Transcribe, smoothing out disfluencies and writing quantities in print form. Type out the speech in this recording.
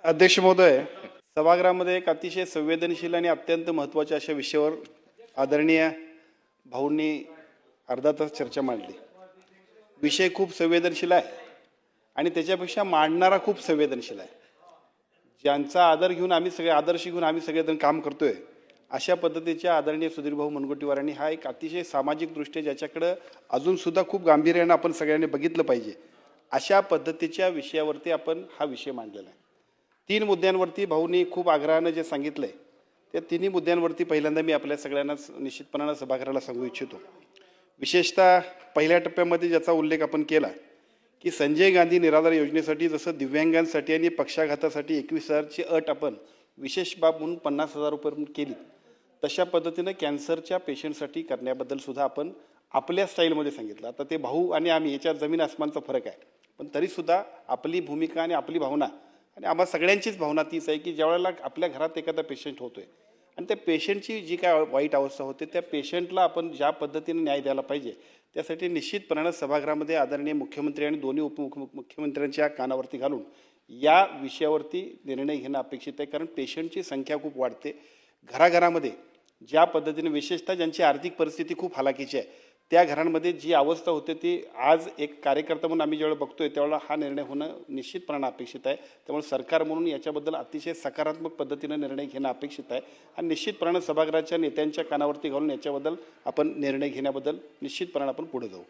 अध्यक्ष महोदय, सभागृहामध्ये एक अतिशय संवेदनशील आणि अत्यंत महत्त्वाच्या अशा विषयावर आदरणीय भाऊंनी अर्धा तास चर्चा मांडली। विषय खूप संवेदनशील आहे आणि त्याच्यापेक्षा मांडणारा खूप संवेदनशील आहे। ज्यांचा आदर घेऊन आम्ही सगळे आदर्श घेऊन आम्ही सगळेजण काम करतोय, अशा पद्धतीच्या आदरणीय सुधीर भाऊ मुनगंटीवारांनी हा एक अतिशय सामाजिक दृष्ट्या ज्याच्याकडे अजून सुद्धा खूप गांभीर्याने आपण सगळ्यांनी बघितलं पाहिजे, अशा पद्धतीच्या विषयावरती आपण हा विषय मांडलेला आहे। 3 मुद्द्यांवरती भाऊंनी खूप आग्रहाने जे सांगितलंय, त्या तिन्ही मुद्द्यांवरती पहिल्यांदा मी आपल्या सगळ्यांना निश्चितपणाने सभागृहाला सांगू इच्छितो। विशेषतः पहिल्या टप्प्यामध्ये ज्याचा उल्लेख आपण केला की संजय गांधी निराधार योजनेसाठी जसं दिव्यांगांसाठी आणि पक्षाघातासाठी 21,000ची अट आपण विशेष बाब म्हणून 50,000 रुपये केली, तशा पद्धतीने कॅन्सरच्या पेशंटसाठी करण्याबद्दल सुद्धा आपण आपल्या स्टाईलमध्ये सांगितलं। आता ते भाऊ आणि आम्ही याच्यात जमीन आसमानचा फरक आहे, पण तरीसुद्धा आपली भूमिका आणि आपली भावना आणि आम्हा सगळ्यांचीच भावना तीच आहे की ज्यावेळेला आपल्या घरात एखादा पेशंट होतोय आणि त्या पेशंटची जी काय वाईट अवस्था होते, त्या पेशंटला आपण ज्या पद्धतीने न्याय द्यायला पाहिजे, त्यासाठी निश्चितपणाने सभागृहामध्ये आदरणीय मुख्यमंत्री आणि दोन्ही उपमुख्यमंत्र्यांच्या कानावरती घालून या विषयावरती निर्णय घेणं अपेक्षित आहे। कारण पेशंटची संख्या खूप वाढते, घराघरामध्ये ज्या पद्धतीने विशेषतः ज्यांची आर्थिक परिस्थिती खूप हलाखीची आहे, त्या घरांमध्ये जी अवस्था होते ती आज एक कार्यकर्ता म्हणून आम्ही ज्यावेळेला बघतोय त्यावेळेला हा निर्णय होणं निश्चितपणाने अपेक्षित आहे। त्यामुळे सरकार म्हणून याच्याबद्दल अतिशय सकारात्मक पद्धतीने निर्णय घेणं अपेक्षित आहे आणि निश्चितपणाने सभागृहाच्या नेत्यांच्या कानावरती घालून याच्याबद्दल आपण निर्णय घेण्याबद्दल निश्चितपणाने आपण पुढे जाऊ।